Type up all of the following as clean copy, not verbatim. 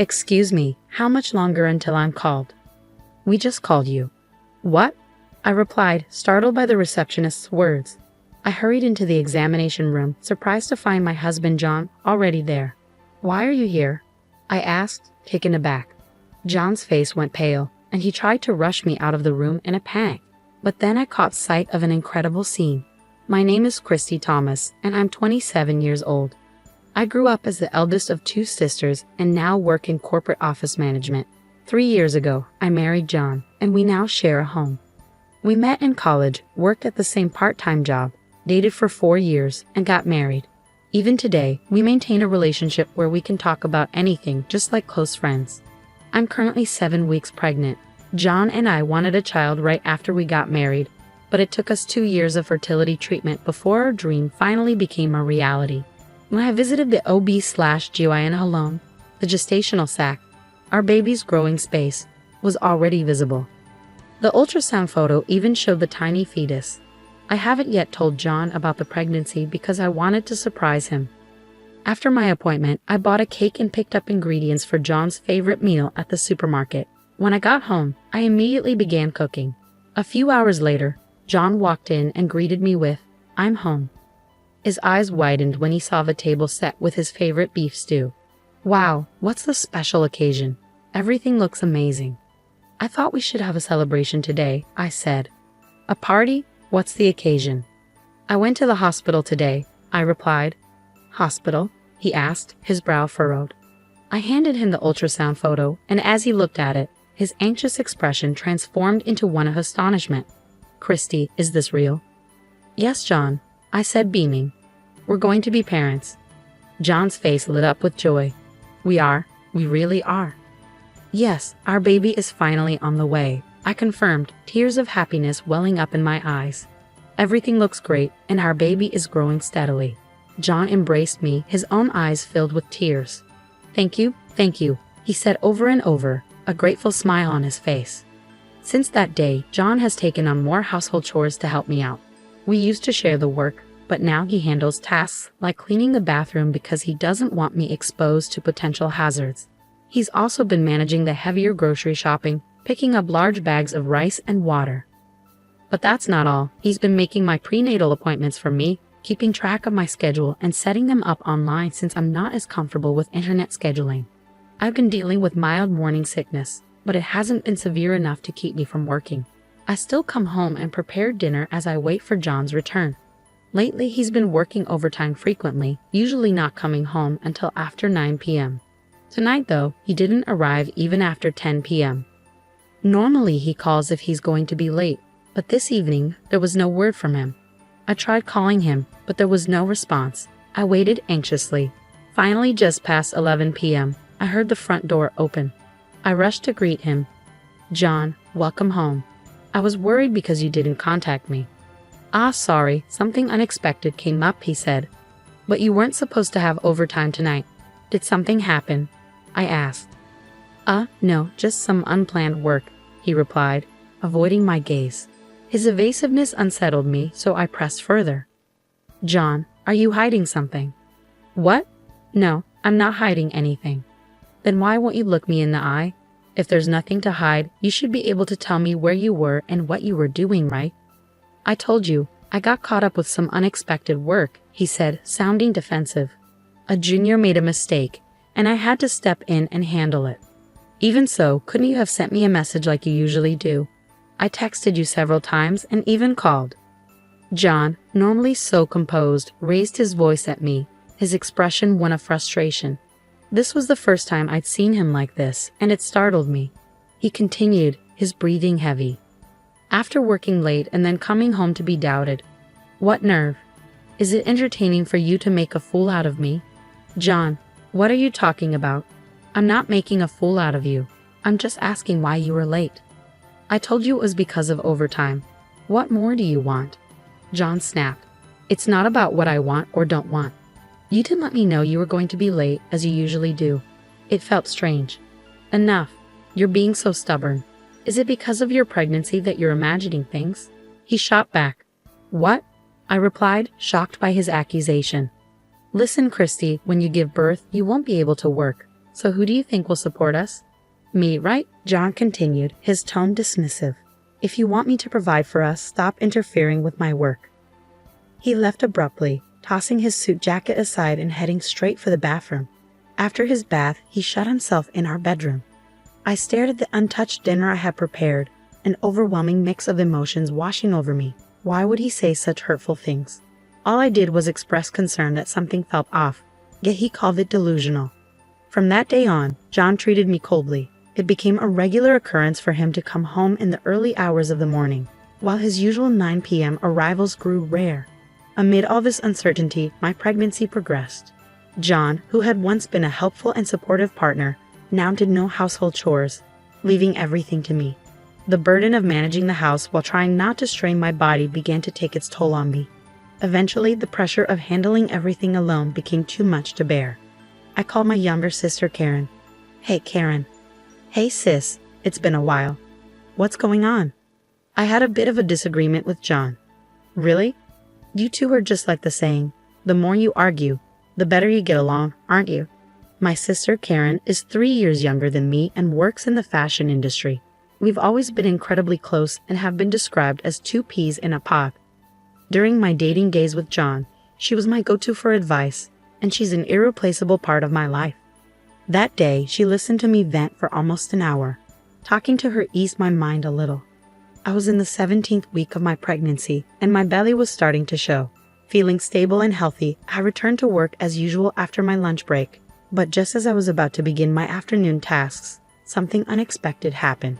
Excuse me, how much longer until I'm called? We just called you. What? I replied, startled by the receptionist's words. I hurried into the examination room, surprised to find my husband John already there. Why are you here? I asked, taken aback. John's face went pale, and he tried to rush me out of the room in a panic. But then I caught sight of an incredible scene. My name is Christy Thomas, and I'm 27 years old. I grew up as the eldest of two sisters and now work in corporate office management. 3 years ago, I married John, and we now share a home. We met in college, worked at the same part-time job, dated for 4 years, and got married. Even today, we maintain a relationship where we can talk about anything just like close friends. I'm currently 7 weeks pregnant. John and I wanted a child right after we got married, but it took us 2 years of fertility treatment before our dream finally became a reality. When I visited the OB-GYN alone, the gestational sac, our baby's growing space, was already visible. The ultrasound photo even showed the tiny fetus. I haven't yet told John about the pregnancy because I wanted to surprise him. After my appointment, I bought a cake and picked up ingredients for John's favorite meal at the supermarket. When I got home, I immediately began cooking. A few hours later, John walked in and greeted me with, "I'm home." His eyes widened when he saw the table set with his favorite beef stew. Wow, what's the special occasion? Everything looks amazing. I thought we should have a celebration today, I said. A party? What's the occasion? I went to the hospital today, I replied. Hospital? He asked, his brow furrowed. I handed him the ultrasound photo, and as he looked at it, his anxious expression transformed into one of astonishment. Christy, is this real? Yes, John, I said, beaming. We're going to be parents. John's face lit up with joy. We really are. Yes, our baby is finally on the way, I confirmed, tears of happiness welling up in my eyes. Everything looks great, and our baby is growing steadily. John embraced me, his own eyes filled with tears. Thank you, he said over and over, a grateful smile on his face. Since that day, John has taken on more household chores to help me out. We used to share the work, but now he handles tasks like cleaning the bathroom because he doesn't want me exposed to potential hazards. He's also been managing the heavier grocery shopping, picking up large bags of rice and water. But that's not all. He's been making my prenatal appointments for me, keeping track of my schedule and setting them up online since I'm not as comfortable with internet scheduling. I've been dealing with mild morning sickness, but it hasn't been severe enough to keep me from working. I still come home and prepare dinner as I wait for John's return. Lately, he's been working overtime frequently, usually not coming home until after 9 p.m. Tonight, though, he didn't arrive even after 10 p.m. Normally, he calls if he's going to be late, but this evening, there was no word from him. I tried calling him, but there was no response. I waited anxiously. Finally, just past 11 p.m., I heard the front door open. I rushed to greet him. John, welcome home. I was worried because you didn't contact me. Sorry, something unexpected came up, he said. But you weren't supposed to have overtime tonight. Did something happen? I asked. No, just some unplanned work, he replied, avoiding my gaze. His evasiveness unsettled me, so I pressed further. John, are you hiding something? What? No, I'm not hiding anything. Then why won't you look me in the eye? If there's nothing to hide, you should be able to tell me where you were and what you were doing, right? I told you, I got caught up with some unexpected work, he said, sounding defensive. A junior made a mistake, and I had to step in and handle it. Even so, couldn't you have sent me a message like you usually do? I texted you several times and even called. John, normally so composed, raised his voice at me, his expression one of frustration. This was the first time I'd seen him like this, and it startled me. He continued, his breathing heavy. After working late and then coming home to be doubted. What nerve? Is it entertaining for you to make a fool out of me? John, what are you talking about? I'm not making a fool out of you. I'm just asking why you were late. I told you it was because of overtime. What more do you want? John snapped. It's not about what I want or don't want. You didn't let me know you were going to be late as you usually do. It felt strange. Enough. You're being so stubborn. Is it because of your pregnancy that you're imagining things? He shot back. What? I replied, shocked by his accusation. Listen, Christy, when you give birth, you won't be able to work. So who do you think will support us? Me, right? John continued, his tone dismissive. If you want me to provide for us, stop interfering with my work. He left abruptly, tossing his suit jacket aside and heading straight for the bathroom. After his bath, he shut himself in our bedroom. I stared at the untouched dinner I had prepared, an overwhelming mix of emotions washing over me. Why would he say such hurtful things? All I did was express concern that something felt off, yet he called it delusional. From that day on, John treated me coldly. It became a regular occurrence for him to come home in the early hours of the morning, while his usual 9 p.m. arrivals grew rare. Amid all this uncertainty, my pregnancy progressed. John, who had once been a helpful and supportive partner, now did no household chores, leaving everything to me. The burden of managing the house while trying not to strain my body began to take its toll on me. Eventually, the pressure of handling everything alone became too much to bear. I called my younger sister Karen. Hey Karen. Hey sis, it's been a while. What's going on? I had a bit of a disagreement with John. Really? You two are just like the saying, the more you argue, the better you get along, aren't you? My sister Karen is 3 years younger than me and works in the fashion industry. We've always been incredibly close and have been described as two peas in a pod. During my dating days with John, she was my go-to for advice, and she's an irreplaceable part of my life. That day, she listened to me vent for almost an hour. Talking to her eased my mind a little. I was in the 17th week of my pregnancy, and my belly was starting to show. Feeling stable and healthy, I returned to work as usual after my lunch break. But just as I was about to begin my afternoon tasks, something unexpected happened.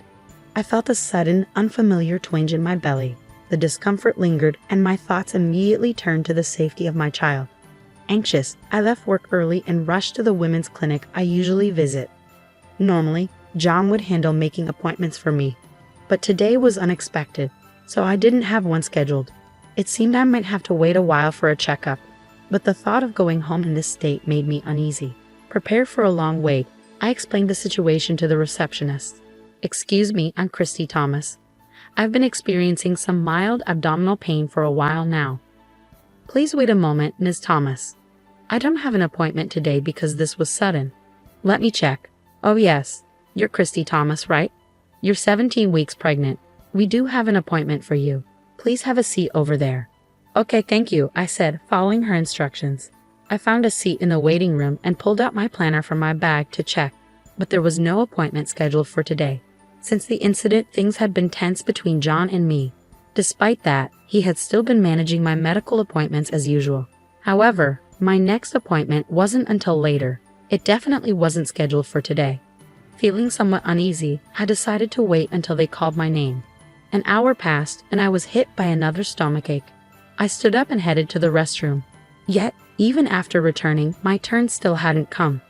I felt a sudden, unfamiliar twinge in my belly. The discomfort lingered, and my thoughts immediately turned to the safety of my child. Anxious, I left work early and rushed to the women's clinic I usually visit. Normally, John would handle making appointments for me, but today was unexpected, so I didn't have one scheduled. It seemed I might have to wait a while for a checkup, but the thought of going home in this state made me uneasy. Prepared for a long wait, I explained the situation to the receptionist. Excuse me, I'm Christy Thomas. I've been experiencing some mild abdominal pain for a while now. Please wait a moment, Ms. Thomas. I don't have an appointment today because this was sudden. Let me check. Oh yes, you're Christy Thomas, right? You're 17 weeks pregnant. We do have an appointment for you. Please have a seat over there. Okay, thank you, I said, following her instructions. I found a seat in the waiting room and pulled out my planner from my bag to check, but there was no appointment scheduled for today. Since the incident, things had been tense between John and me. Despite that, he had still been managing my medical appointments as usual. However, my next appointment wasn't until later. It definitely wasn't scheduled for today. Feeling somewhat uneasy, I decided to wait until they called my name. An hour passed and I was hit by another stomachache. I stood up and headed to the restroom. Yet, even after returning, my turn still hadn't come.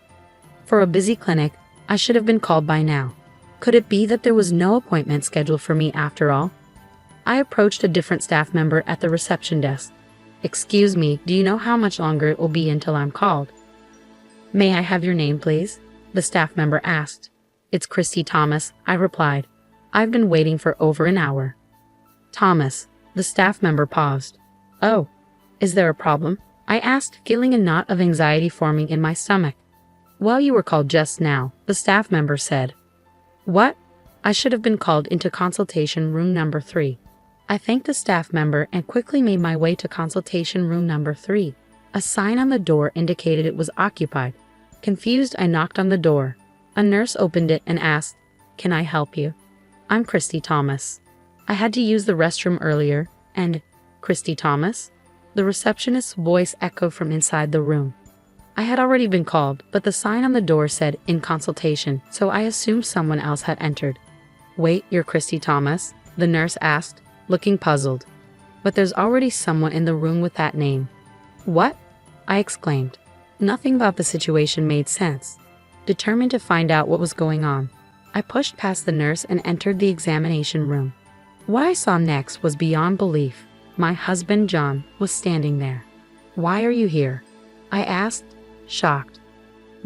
For a busy clinic, I should have been called by now. Could it be that there was no appointment scheduled for me after all? I approached a different staff member at the reception desk. Excuse me, do you know how much longer it will be until I'm called? May I have your name, please? The staff member asked. It's Christy Thomas, I replied. I've been waiting for over an hour. Thomas, the staff member paused. Oh, is there a problem? I asked, feeling a knot of anxiety forming in my stomach. Well, you were called just now, the staff member said. What? I should have been called into consultation room number 3. I thanked the staff member and quickly made my way to consultation room number 3. A sign on the door indicated it was occupied. Confused, I knocked on the door. A nurse opened it and asked, "Can I help you?" I'm Christy Thomas. I had to use the restroom earlier, and Christy Thomas? The receptionist's voice echoed from inside the room. I had already been called, but the sign on the door said in consultation, so I assumed someone else had entered. Wait, you're Christy Thomas? The nurse asked, looking puzzled. But there's already someone in the room with that name. What? I exclaimed. Nothing about the situation made sense. Determined to find out what was going on, I pushed past the nurse and entered the examination room. What I saw next was beyond belief. My husband, John, was standing there. Why are you here? I asked, shocked.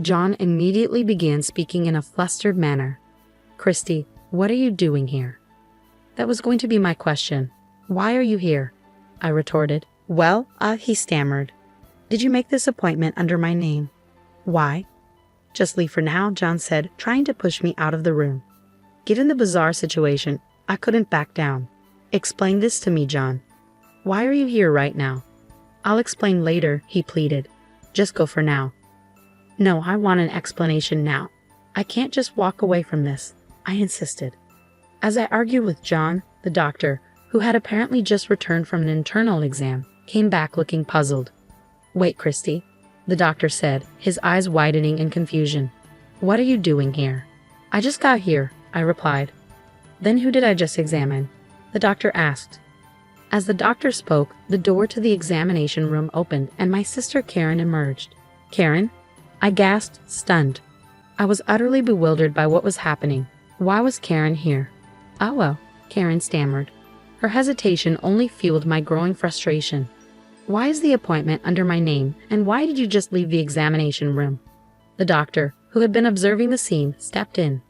John immediately began speaking in a flustered manner. Christy, what are you doing here? That was going to be my question. Why are you here? I retorted. Well, he stammered. Did you make this appointment under my name? Why? Just leave for now, John said, trying to push me out of the room. Given the bizarre situation, I couldn't back down. Explain this to me, John. Why are you here right now? I'll explain later, he pleaded. Just go for now. No, I want an explanation now. I can't just walk away from this, I insisted. As I argued with John, the doctor, who had apparently just returned from an internal exam, came back looking puzzled. Wait, Christy, the doctor said, his eyes widening in confusion. What are you doing here? I just got here, I replied. Then who did I just examine? The doctor asked. As the doctor spoke, the door to the examination room opened and my sister Karen emerged. Karen? I gasped, stunned. I was utterly bewildered by what was happening. Why was Karen here? Oh well, Karen stammered. Her hesitation only fueled my growing frustration. Why is the appointment under my name, and why did you just leave the examination room? The doctor, who had been observing the scene, stepped in.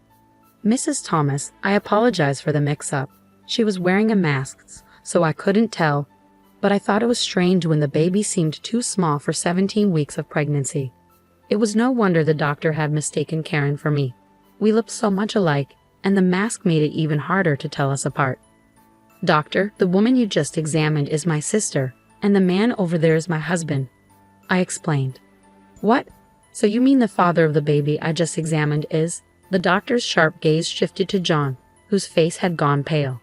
Mrs. Thomas, I apologize for the mix-up. She was wearing a mask, so I couldn't tell, but I thought it was strange when the baby seemed too small for 17 weeks of pregnancy. It was no wonder the doctor had mistaken Karen for me. We looked so much alike, and the mask made it even harder to tell us apart. Doctor, the woman you just examined is my sister, and the man over there is my husband, I explained. What? So you mean the father of the baby I just examined is? The doctor's sharp gaze shifted to John, whose face had gone pale.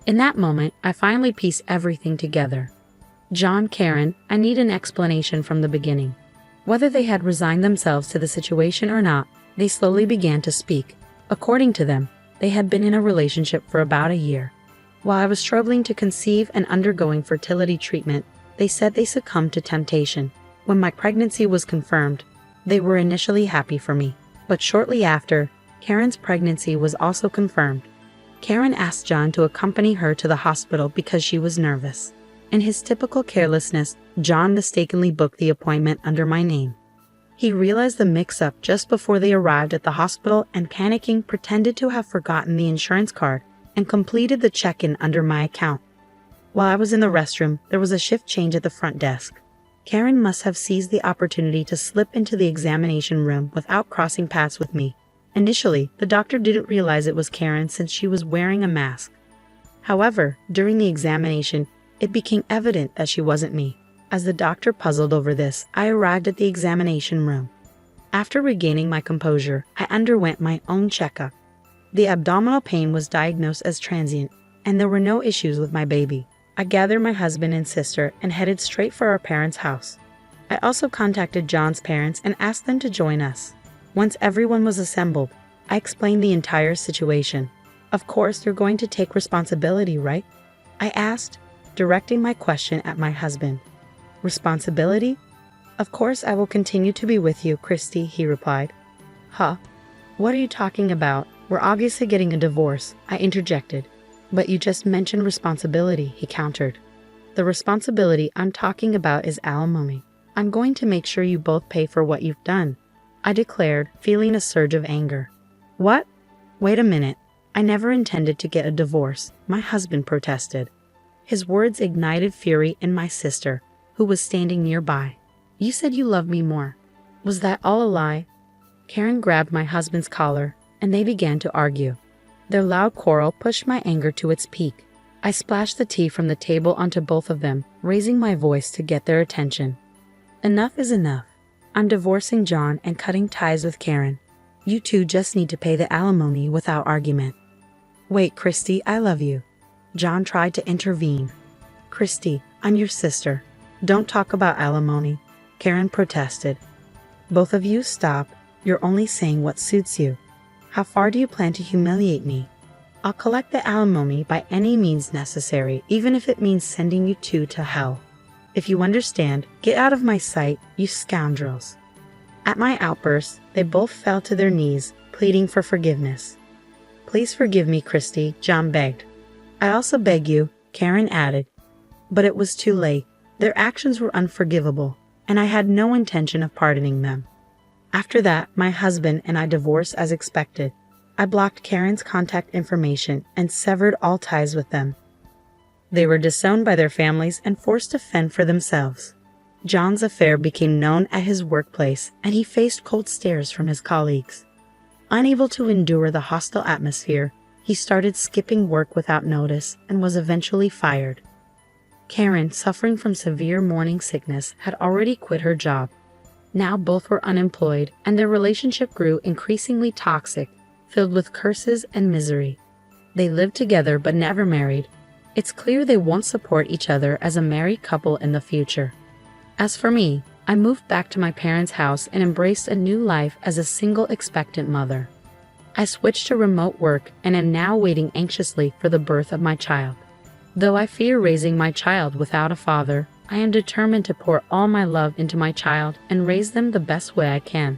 In that moment, I finally pieced everything together. John, Karen, I need an explanation from the beginning. Whether they had resigned themselves to the situation or not, they slowly began to speak. According to them, they had been in a relationship for about a year. While I was struggling to conceive and undergoing fertility treatment, they said they succumbed to temptation. When my pregnancy was confirmed, they were initially happy for me. But shortly after, Karen's pregnancy was also confirmed. Karen asked John to accompany her to the hospital because she was nervous. In his typical carelessness, John mistakenly booked the appointment under my name. He realized the mix-up just before they arrived at the hospital and panicking pretended to have forgotten the insurance card and completed the check-in under my account. While I was in the restroom, there was a shift change at the front desk. Karen must have seized the opportunity to slip into the examination room without crossing paths with me. Initially, the doctor didn't realize it was Karen since she was wearing a mask. However, during the examination, it became evident that she wasn't me. As the doctor puzzled over this, I arrived at the examination room. After regaining my composure, I underwent my own checkup. The abdominal pain was diagnosed as transient, and there were no issues with my baby. I gathered my husband and sister and headed straight for our parents' house. I also contacted John's parents and asked them to join us. Once everyone was assembled, I explained the entire situation. Of course, you're going to take responsibility, right? I asked, directing my question at my husband. Responsibility? Of course I will continue to be with you, Christy, he replied. Huh? What are you talking about? We're obviously getting a divorce, I interjected. But you just mentioned responsibility, he countered. The responsibility I'm talking about is alimony. I'm going to make sure you both pay for what you've done, I declared, feeling a surge of anger. What? Wait a minute. I never intended to get a divorce, my husband protested. His words ignited fury in my sister, who was standing nearby. You said you loved me more. Was that all a lie? Karen grabbed my husband's collar, and they began to argue. Their loud quarrel pushed my anger to its peak. I splashed the tea from the table onto both of them, raising my voice to get their attention. Enough is enough. I'm divorcing John and cutting ties with Karen. You two just need to pay the alimony without argument. Wait, Christy, I love you. John tried to intervene. Christy, I'm your sister. Don't talk about alimony, Karen protested. Both of you stop. You're only saying what suits you. How far do you plan to humiliate me? I'll collect the alimony by any means necessary, even if it means sending you two to hell. If you understand, get out of my sight, you scoundrels. At my outburst, they both fell to their knees, pleading for forgiveness. Please forgive me, Christy, John begged. I also beg you, Karen added. But it was too late. Their actions were unforgivable, and I had no intention of pardoning them. After that, my husband and I divorced as expected. I blocked Karen's contact information and severed all ties with them. They were disowned by their families and forced to fend for themselves. John's affair became known at his workplace, and he faced cold stares from his colleagues. Unable to endure the hostile atmosphere, he started skipping work without notice and was eventually fired. Karen, suffering from severe morning sickness, had already quit her job. Now both were unemployed, and their relationship grew increasingly toxic, filled with curses and misery. They lived together but never married. It's clear they won't support each other as a married couple in the future. As for me, I moved back to my parents' house and embraced a new life as a single expectant mother. I switched to remote work and am now waiting anxiously for the birth of my child. Though I fear raising my child without a father, I am determined to pour all my love into my child and raise them the best way I can.